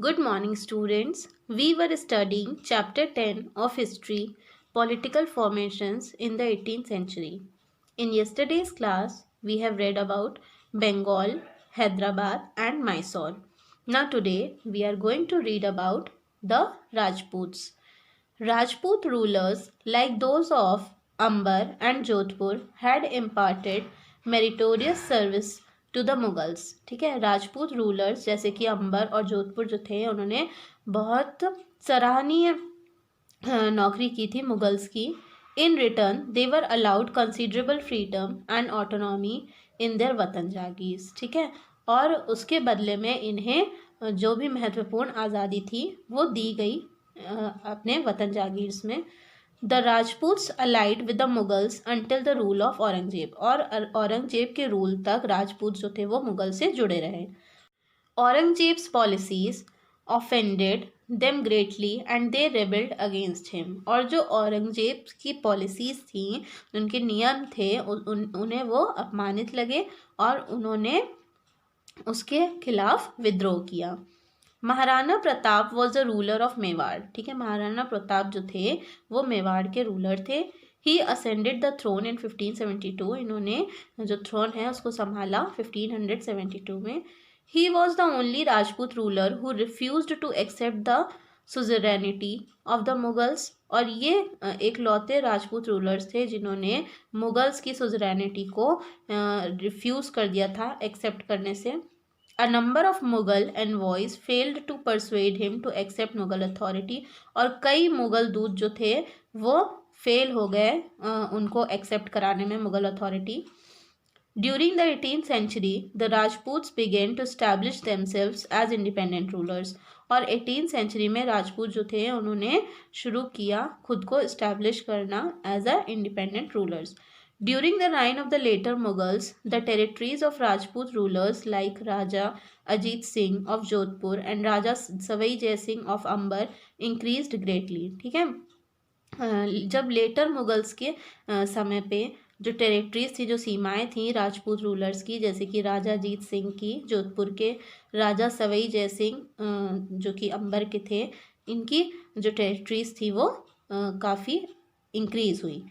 Good morning, students. We were studying chapter 10 of History, Political Formations in the 18th Century. In yesterday's class, we have read about Bengal, Hyderabad, and Mysore. Now, today, we are going to read about the Rajputs. Rajput rulers, like those of Amber and Jodhpur, had imparted meritorious service to the Mughals. ठीक है, Rajput rulers जैसे कि अंबर और जोधपुर जो थे उन्होंने बहुत सराहनीय नौकरी की थी मुगल्स की. In return they were allowed considerable freedom and autonomy in their वतन जागीर्स. ठीक है, और उसके बदले में इन्हें जो भी महत्वपूर्ण आज़ादी थी वो दी गई अपने वतन जागीर्स में. The Rajputs allied with the Mughals until the rule of Aurangzeb. और औरंगजेब के रूल तक राजपूत जो थे वो मुगल से जुड़े रहे. Aurangzeb's policies offended them greatly and they rebelled against him. और जो औरंगजेब की पॉलिसीज थी, उनके नियम थे, उन्हें वो अपमानित लगे और उन्होंने उसके खिलाफ विद्रोह किया. Maharana Pratap was the ruler of Mewar. ठीक है, महाराणा प्रताप जो थे वो मेवाड़ के रूलर थे. He ascended the throne in 1572. इन्होंने जो थ्रोन है उसको संभाला 1572 में. He was the only Rajput ruler who refused to accept the suzerainty of the Mughals. और ये एक लौते राजपूत रूलर्स थे जिन्होंने मुगल्स की सुजरेनिटी को रिफ्यूज़ कर दिया था एक्सेप्ट करने से. A number of Mughal envoys failed to persuade him to accept Mughal authority. और कई मुगल दूत जो थे वो फेल हो गए उनको एक्सेप्ट कराने में Mughal authority. During the 18th century, the Rajputs began to establish themselves as independent rulers. और 18th century में राजपूत जो थे उन्होंने शुरू किया खुद को इस्टेब्लिश करना as a independent rulers. During the reign of the later Mughals, the territories of Rajput rulers like Raja Ajit Singh of Jodhpur and Raja Savai Jai Singh of Amber increased greatly. ठीक है, जब letter Mughals के समय पे जो territories थी, जो सीमाएं थी राजपूत रूलर्स की, जैसे कि राजा अजीत सिंह की जोधपुर के, राजा सवई जय सिंह जो कि अंबर के थे, इनकी जो टेरिटरीज थी वो काफ़ी इंक्रीज हुई.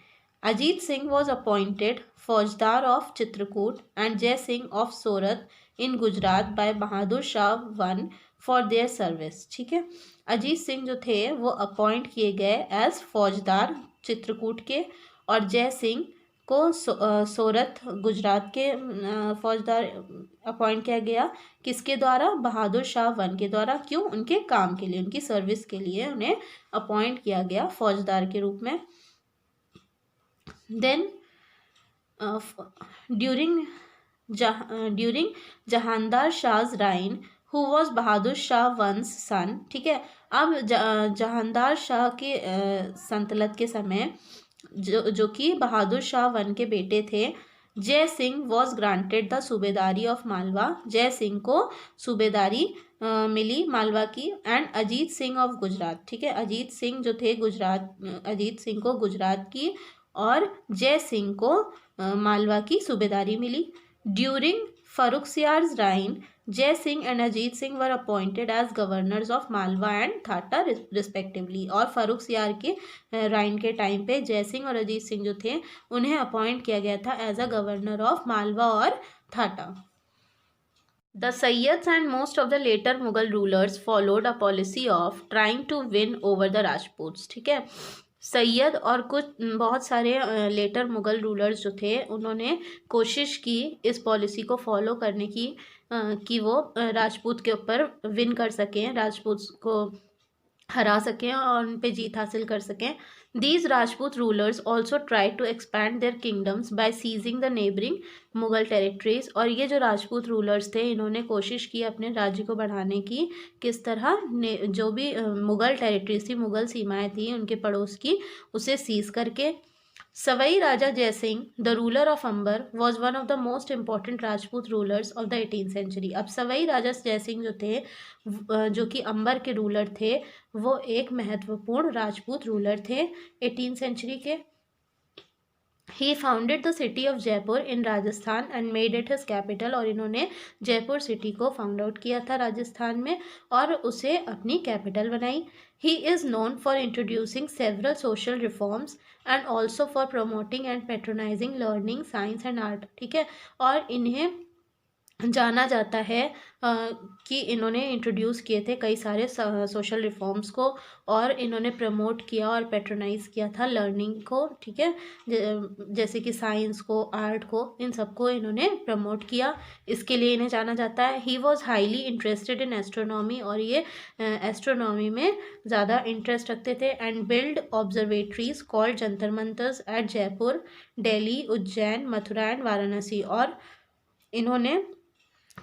Ajit Singh was appointed faujdar of Chitrakoot and Jai Singh of Sorath in Gujarat by Bahadur Shah one for their service. ठीक है, अजीत सिंह जो थे वो अपॉइंट किए गए एज फौजदार चित्रकूट के और जय सिंह को सोरत गुजरात के फौजदार अपॉइंट किया गया. किसके द्वारा? बहादुर शाह वन के द्वारा. क्यों? उनके काम के लिए, उनकी सर्विस के लिए उन्हें अपॉइंट किया गया फौजदार के रूप में. Then during Jahandar Shah's reign, who was Bahadur Shah once son. ठीक है, अब जहानदार शाह के सल्तनत के समय जो कि बहादुर शाह वन के बेटे थे, Jai Singh was granted the subedari of Malwa. Jai Singh को सूबेदारी मिली मालवा की. And Ajit Singh of Gujarat. ठीक है, अजीत सिंह जो थे गुजरात, अजीत सिंह को गुजरात की और जय सिंह को मालवा की सूबेदारी मिली. During Farrukhsiyar's reign, Jai Singh and Ajit Singh were appointed as governors of Malwa and Thatta respectively. और फर्रुखसियार के राइन के टाइम पे जय सिंह और अजीत सिंह जो थे उन्हें अपॉइंट किया गया था as a governor of Malwa और Thatta. The Sayyids and most of the later Mughal rulers followed a policy of trying to win over the Rajputs. ठीक है, सैयद और कुछ बहुत सारे लेटर मुग़ल रूलर्स जो थे उन्होंने कोशिश की इस पॉलिसी को फॉलो करने की कि वो राजपूत के ऊपर विन कर सकें, राजपूत को हरा सकें और उन पे जीत हासिल कर सकें. These Rajput rulers also try to expand their kingdoms by seizing the neighbouring Mughal territories. और ये जो राजपूत रूलर्स थे इन्होंने कोशिश की अपने राज्य को बढ़ाने की. किस तरह? जो भी मुगल टेरिटरीज थी, मुगल सीमाएं थी उनके पड़ोस की, उसे सीज करके. Sawai Raja Jai Singh the ruler of Amber was one of the most important Rajput rulers of the 18th century. अब सवई राजा जय सिंह जो थे जो कि अंबर के रूलर थे वो एक महत्वपूर्ण राजपूत रूलर थे 18th century के. He founded the city of Jaipur in Rajasthan and made it his capital, और इन्होंने जयपुर सिटी को फाउंड आउट किया था राजस्थान में और उसे अपनी कैपिटल बनाई. He is known for introducing several social reforms and also for promoting and patronizing learning, science and art. ठीक है, और इन्हें जाना जाता है कि इन्होंने इंट्रोड्यूस किए थे कई सारे सोशल रिफॉर्म्स को, और इन्होंने प्रमोट किया और पेट्रोनाइज किया था लर्निंग को. ठीक है, जैसे कि साइंस को, आर्ट को, इन सबको इन्होंने प्रमोट किया. इसके लिए इन्हें जाना जाता है. He was highly interested in astronomy, और ये एस्ट्रोनॉमी में ज़्यादा इंटरेस्ट रखते थे. And build observatories called Jantar Mantars at Jaipur, Delhi, Ujjain, Mathura and Varanasi. और इन्होंने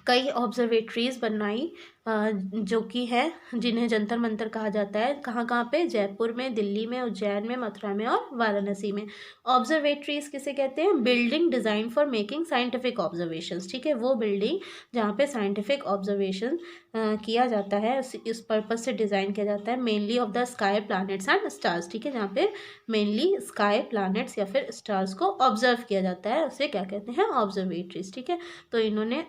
कई ऑब्जर्वेटरीज बनाई जो कि है जिन्हें जंतर मंतर कहा जाता है. कहाँ कहाँ पे? जयपुर में, दिल्ली में, उज्जैन में, मथुरा में और वाराणसी में. ऑब्जर्वेटरीज किसे कहते हैं? Building design for making scientific observations. ठीक है, वो बिल्डिंग जहाँ पे साइंटिफिक ऑब्जर्वेशन किया जाता है, इस पर्पज से डिज़ाइन किया जाता है. Mainly of the sky, planets and stars. ठीक है, जहाँ पे मेनली स्काई, प्लैनेट्स या फिर स्टार्स को ऑब्जर्व किया जाता है, उसे क्या कहते हैं? ऑब्जर्वेटरीज. ठीक है, तो इन्होंने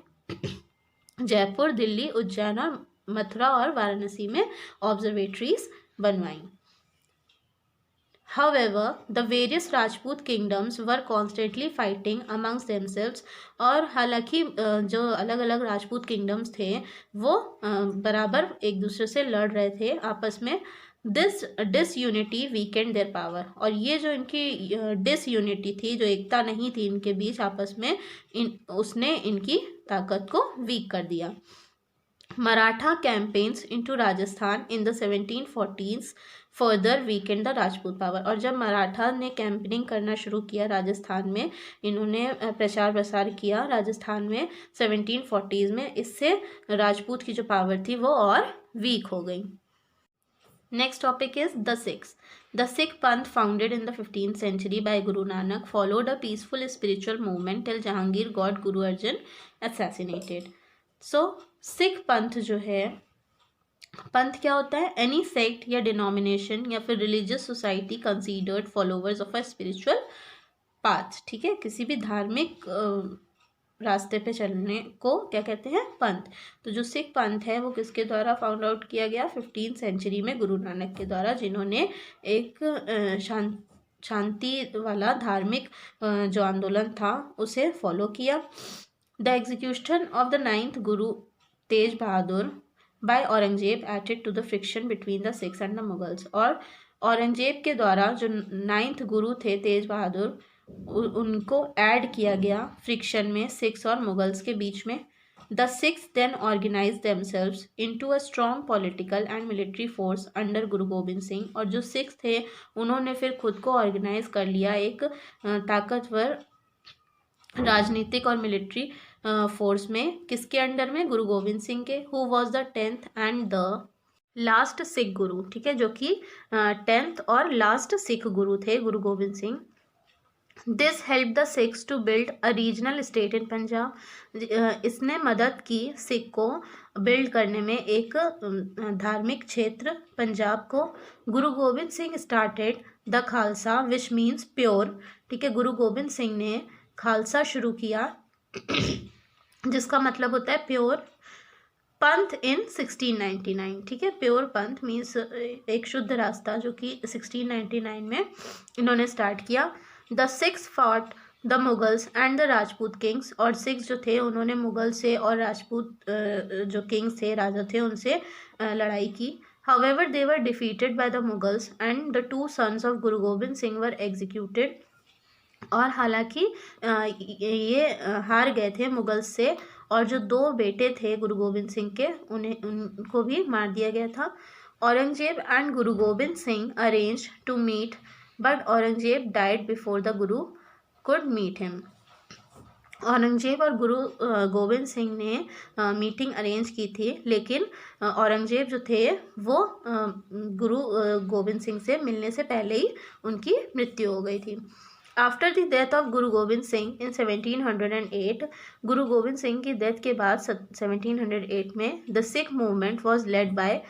जयपुर, दिल्ली, उज्जैन और मथुरा और वाराणसी में ऑब्जर्वेटरीज बनवाई. However, the various Rajput kingdoms were constantly fighting amongst themselves. और हालांकि जो अलग अलग राजपूत किंगडम्स थे वो बराबर एक दूसरे से लड़ रहे थे आपस में. This disunity weekend their power. और ये जो इनकी डिसयूनिटी थी, जो एकता नहीं थी इनके बीच आपस में, उसने इनकी ताकत को वीक कर दिया. Maratha campaigns into Rajasthan in the 1740s further Weeknd the Rajput power. और जब मराठा ने कैंपेनिंग करना शुरू किया राजस्थान में, इन्होंने प्रचार प्रसार किया राजस्थान में 1740s में, इससे राजपूत की जो पावर थी वो और वीक हो गई. Next topic is the Sikhs. The Sikh Panth, founded in the 15th century by Guru Nanak, followed a peaceful spiritual movement till Jahangir got Guru Arjan assassinated. So, Sikh पंथ जो है, पंथ क्या होता है? एनी सेक्ट या denomination या फिर religious society considered followers of a spiritual path. ठीक है, किसी भी धार्मिक रास्ते पे चलने को क्या कहते हैं? पंथ. तो जो सिख पंथ है वो किसके द्वारा फाउंड आउट किया गया? 15th सेंचुरी में गुरु नानक के द्वारा, जिन्होंने एक शांति वाला धार्मिक जो आंदोलन था उसे फॉलो किया. The execution of the 9th Guru Tegh Bahadur by Aurangzeb added to the friction between the Sikhs and the Mughals. और औरंगजेब के द्वारा जो 9th गुरु थे तेज बहादुर, उनको ऐड किया गया फ्रिक्शन में सिख्स और मुगल्स के बीच में. The Sikhs then organize themselves into a strong political and military force under Guru Gobind Singh. और जो सिख्स थे उन्होंने फिर खुद को ऑर्गेनाइज कर लिया एक ताकतवर राजनीतिक और मिलिट्री फोर्स में. किसके अंडर में? गुरु गोविंद सिंह के. Who was the 10th and the last Sikh गुरु. ठीक है, जो कि 10th और लास्ट सिख गुरु थे Guru Gobind Singh. This help the Sikhs to build a regional state in Punjab. इसने मदद की सिख को बिल्ड करने में एक धार्मिक क्षेत्र पंजाब को. गुरु Gobind Singh started the Khalsa which means pure. ठीक है, गुरु गोविंद सिंह ने खालसा शुरू किया जिसका मतलब होता है प्योर पंथ इन 1699. ठीक है, प्योर पंथ मीन्स एक शुद्ध रास्ता, जो कि 1699 में इन्होंने स्टार्ट किया. The six fought the Mughals and the Rajput Kings. और सिक्स जो थे उन्होंने मुगल से और राजपूत जो किंग्स थे, राजा थे, उनसे लड़ाई की. However, they were defeated by the Mughals and the two sons of Guru Gobind Singh were executed. और हालांकि ये हार गए थे मुगल्स से, और जो दो बेटे थे गुरु गोविंद सिंह के, उनको भी मार दिया गया था. Aurangzeb and Guru Gobind Singh arrange to meet, but Aurangzeb died before the Guru could meet him. Aurangzeb और गुरु गोविंद सिंह ने मीटिंग अरेंज की थी, लेकिन औरंगजेब जो थे वो गुरु गोविंद सिंह से मिलने से पहले ही उनकी मृत्यु हो गई थी. आफ्टर द डेथ ऑफ गुरु गोविंद सिंह इन 1708, गुरु गोविंद सिंह की डेथ के बाद 1708 में the Sikh movement was led by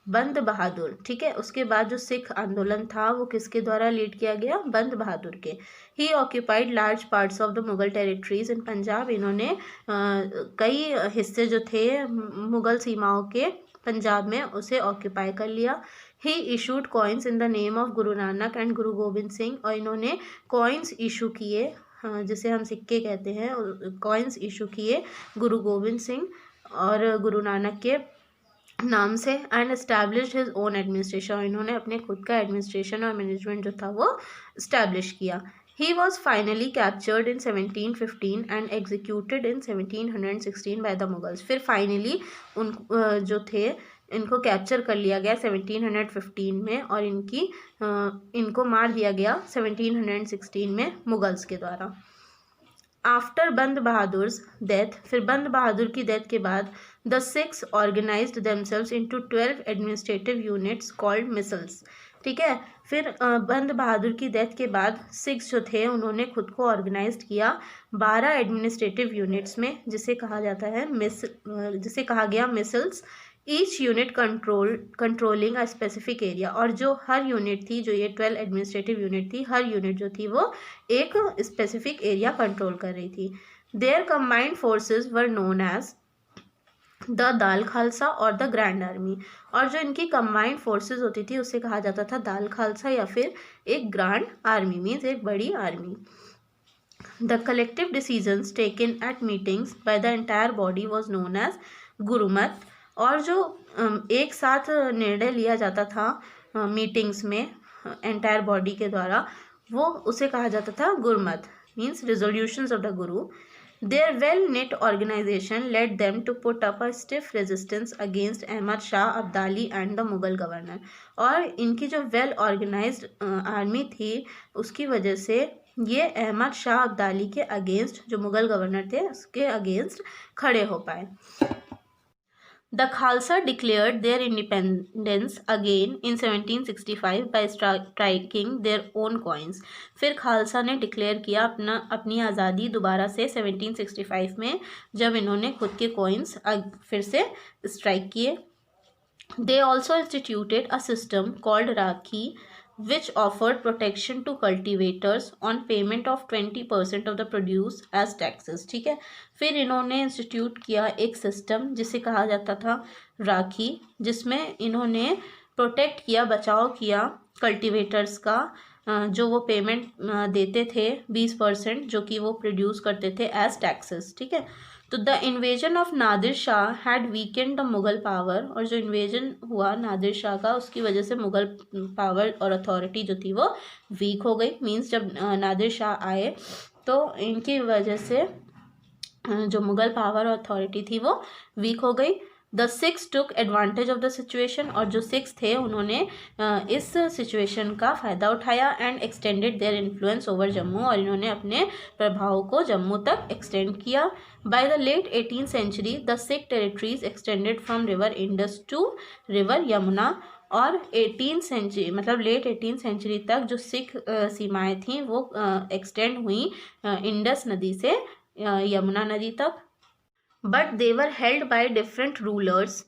बंद बहादुर, ठीक है। उसके बाद जो सिख आंदोलन था वो किसके द्वारा लीड किया गया, बंद बहादुर के। He occupied large parts of the Mughal territories in Punjab, इन्होंने कई हिस्से जो थे मुगल सीमाओं के पंजाब में उसे ऑक्यूपाई कर लिया। He issued coins in the name of Guru Nanak and Guru Gobind Singh, और इन्होंने कॉइन्स इशू किए, जिसे हम सिक्के कहते हैं, कॉइन्स इशू किए गुरु गोबिंद सिंह और गुरु नानक के नाम से। And established his own administration, और इन्होंने अपने खुद का एडमिनिस्ट्रेशन और मैनेजमेंट जो था वो इस्टेब्लिश किया। He was finally captured in 1715 and executed in 1716 by the Mughals. फिर फाइनली उन जो थे इनको कैप्चर कर लिया गया 1715 में, और इनको मार दिया गया 1716 में मुगल्स के द्वारा। आफ्टर बंद बहादुर्स डेथ, फिर बंद बहादुर की डेथ के बाद the Sikhs organized themselves into 12 administrative units called misls, ठीक है। फिर बंद बहादुर की डेथ के बाद सिक्स जो थे उन्होंने खुद को ऑर्गेनाइज्ड किया 12 एडमिनिस्ट्रेटिव यूनिट्स में, जिसे कहा गया micelles. Each unit controlling a specific area, और जो हर यूनिट थी, जो ये 12 एडमिनिस्ट्रेटिव यूनिट थी, हर यूनिट जो थी वो एक स्पेसिफिक एरिया कंट्रोल कर रही थी। Their combined forces were known as the Dal Khalsa और द ग्रैंड आर्मी, और जो इनकी कंबाइंड फोर्सेस होती थी उसे कहा जाता था दाल खालसा या फिर एक ग्रैंड आर्मी, मीन्स एक बड़ी army. The collective decisions taken at meetings by the entire body was known as Gurmat, और जो एक साथ निर्णय लिया जाता था मीटिंग्स में एंटायर बॉडी के द्वारा, वो उसे कहा जाता था Gurmat, means resolutions of the Guru. Their well knit organization led them to put up a stiff resistance against Ahmad Shah Abdali and the Mughal governor, और इनकी जो वेल ऑर्गेनाइज्ड आर्मी थी उसकी वजह से ये अहमद शाह अब्दाली के अगेंस्ट, जो मुगल गवर्नर थे उसके अगेंस्ट खड़े हो पाए। The Khalsa declared their independence again in 1765 by striking their own coins. फिर खालसा ने डिक्लेयर किया अपनी आज़ादी दोबारा से 1765 में, जब इन्होंने खुद के कॉइन्स फिर से स्ट्राइक किए। They also instituted a system called Rakhi, which offered protection to cultivators on payment of 20% of the produce as taxes, ठीक है। फिर इन्होंने इंस्टीट्यूट किया एक सिस्टम जिसे कहा जाता था राखी, जिसमें इन्होंने प्रोटेक्ट किया, बचाव किया कल्टीवेटर्स का, जो वो पेमेंट देते थे 20% जो कि वो प्रोड्यूस करते थे एज टैक्सेस, ठीक है। तो the invasion of Nadir Shah had Weeknd the Mughal power, और जो इन्वेजन हुआ नादिर शाह का उसकी वजह से मुगल पावर और अथॉरिटी जो थी वो वीक हो गई। मींस जब नादिर शाह आए तो इनकी वजह से जो मुगल पावर और अथॉरिटी थी वो वीक हो गई। The six took advantage of the situation, और जो सिक्स थे उन्होंने इस सिचुएशन का फ़ायदा उठाया and extended their influence over Jammu, और इन्होंने अपने प्रभाव को जम्मू तक एक्सटेंड किया। By the late 18th century the Sikh territories extended from river Indus to river Yamuna, और 18th सेंचुरी मतलब लेट 18th सेंचुरी तक जो सिख सीमाएँ थीं वो एक्सटेंड हुई इंडस नदी से यमुना नदी तक। But they were held by different rulers,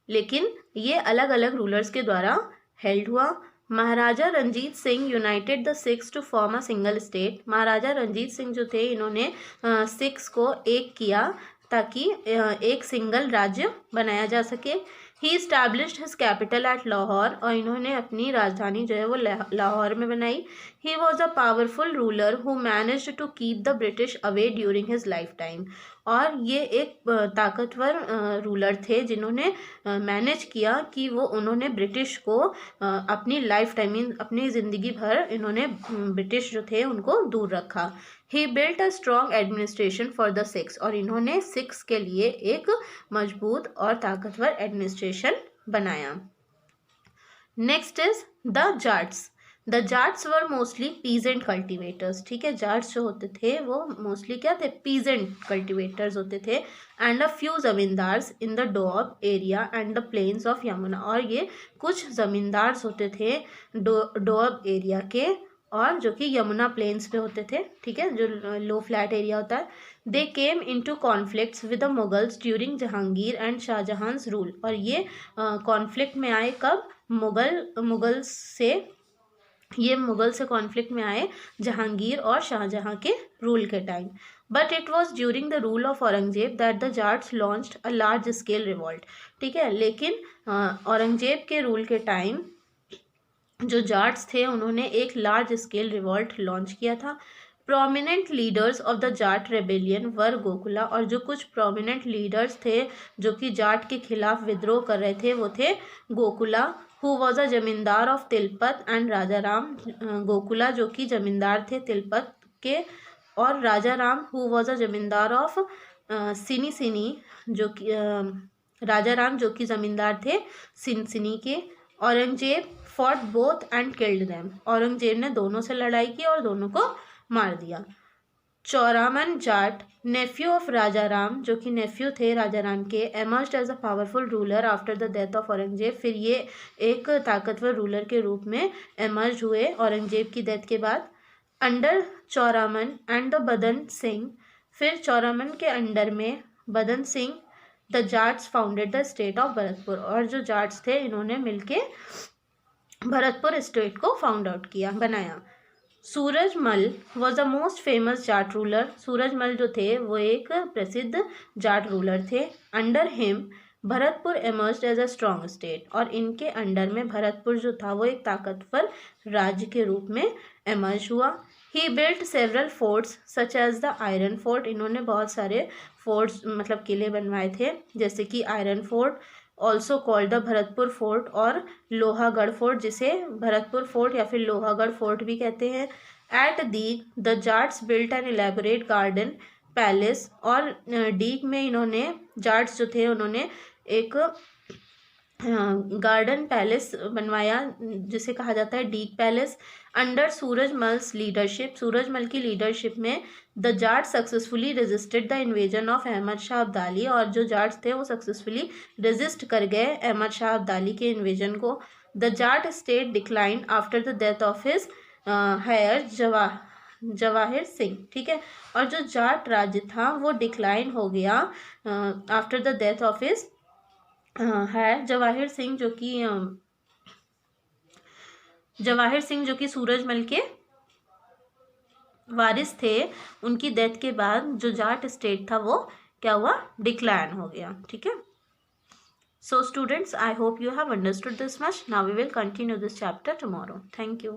लेकिन ये अलग अलग रूलर्स के द्वारा हेल्ड हुआ। Maharaja Ranjit Singh united the Sikhs to form a single state, Maharaja Ranjit Singh जो थे इन्होंने सिक्स को एक किया ताकि एक सिंगल राज्य बनाया जा सके। He established his capital at Lahore, और इन्होंने अपनी राजधानी जो है वो लाहौर में बनाई। He was a powerful ruler who managed to keep the British away during his lifetime, और ये एक ताकतवर रूलर थे जिन्होंने मैनेज किया कि उन्होंने ब्रिटिश को अपनी लाइफ टाइम अपनी ज़िंदगी भर इन्होंने ब्रिटिश जो थे उनको दूर रखा। He built a strong administration for the Sikhs, और इन्होंने सिक्स के लिए एक मजबूत और ताकतवर एडमिनिस्ट्रेशन बनाया। Next is the Jats. The Jats were mostly peasant cultivators, ठीक है। जाट्स जो होते थे वो मोस्टली क्या थे, पीजेंट कल्टिवेटर्स होते थे। And a few zamindars in the Doab area and the plains of Yamuna, और ये कुछ जमींदार्स होते थे डोअब एरिया के और जो कि यमुना प्लेन्स पे होते थे, ठीक है, जो लो फ्लैट एरिया होता है। They came into conflicts with the Mughals during Jahangir and Shah Jahan's rule. और ये कॉन्फ्लिक्ट में आए कब? मुगल से कॉन्फ्लिक्ट में आए जहांगीर और शाहजहां के रूल के time. But it was during the rule of Aurangzeb that the Jats launched a large scale revolt. ठीक है, लेकिन औरंगजेब के रूल के टाइम जो जाट्स थे उन्होंने एक लार्ज स्केल रिवॉल्ट लॉन्च किया था। Prominent leaders of the Jat rebellion were Gokula. और जो कुछ प्रोमिनेंट लीडर्स थे जो कि जाट के खिलाफ विद्रोह कर रहे थे वो थे गोकुला, हु वॉज अ जमींदार ऑफ तिलपत, एंड राजा राम। गोकुला जो कि जमींदार थे तिलपत के, और राजा राम हु वॉज अ जमींदार ऑफ सिनी सिनी, जो कि राजा राम जो कि जमींदार थे सिनी के। Aurangzeb fought both and killed them. Aurangzeb ने दोनों से लड़ाई की और दोनों को मार दिया। चौरामन जाट, नेफ्यू ऑफ राजा राम, जो कि नेफ्यू थे राजा राम के, emerged as a powerful ruler after the death of Aurangzeb. फिर ये एक ताकतवर रूलर के रूप में एमर्ज हुए औरंगजेब की डेथ के बाद। अंडर चौरामन एंड द बदन सिंह। फिर चौरामन के अंडर में Badan Singh the Jats founded the state of Bharatpur. और जो जाट्स थे इन्होंने मिलके भरतपुर स्टेट को फाउंड आउट किया, बनाया। Surajmal was the most famous Jat ruler. Surajmal जो थे वो एक प्रसिद्ध जाट रूलर थे। Under him Bharatpur emerged as a strong state. और इनके अंडर में भरतपुर जो था वो एक ताकतवर राज्य के रूप में एमर्ज हुआ। He built several forts such as the iron fort. इन्होंने बहुत सारे फोर्ट्स मतलब किले बनवाए थे, जैसे कि iron fort, also called the Bharatpur fort, और लोहागढ़ फोर्ट, जिसे भरतपुर फोर्ट या फिर लोहागढ़ फोर्ट भी कहते हैं। At Deeg the Jats built an elaborate garden palace. और डीग में इन्होंने, जाट्स जो थे उन्होंने एक गार्डन पैलेस बनवाया जिसे कहा जाता है Deeg palace. Under Surajmal's leadership, Surajmal की लीडरशिप में the Jat successfully resisted the invasion of Ahmad Shah Abdali. और जो जाट्स थे वो सक्सेसफुली रेजिस्ट कर गए अहमद शाह अब्दाली के इन्वेजन को। The Jat state decline after the death of his heir Jawahir Singh. ठीक है, और जो जाट राज्य था वो डिक्लाइन हो गया after the death of his है जवाहिर सिंह, जो कि सूरजमल के वारिस थे। उनकी डेथ के बाद जो जाट स्टेट था वो क्या हुआ? डिक्लाइन हो गया। ठीक है, so students, I hope you have understood this much. Now we will continue this chapter tomorrow. Thank you.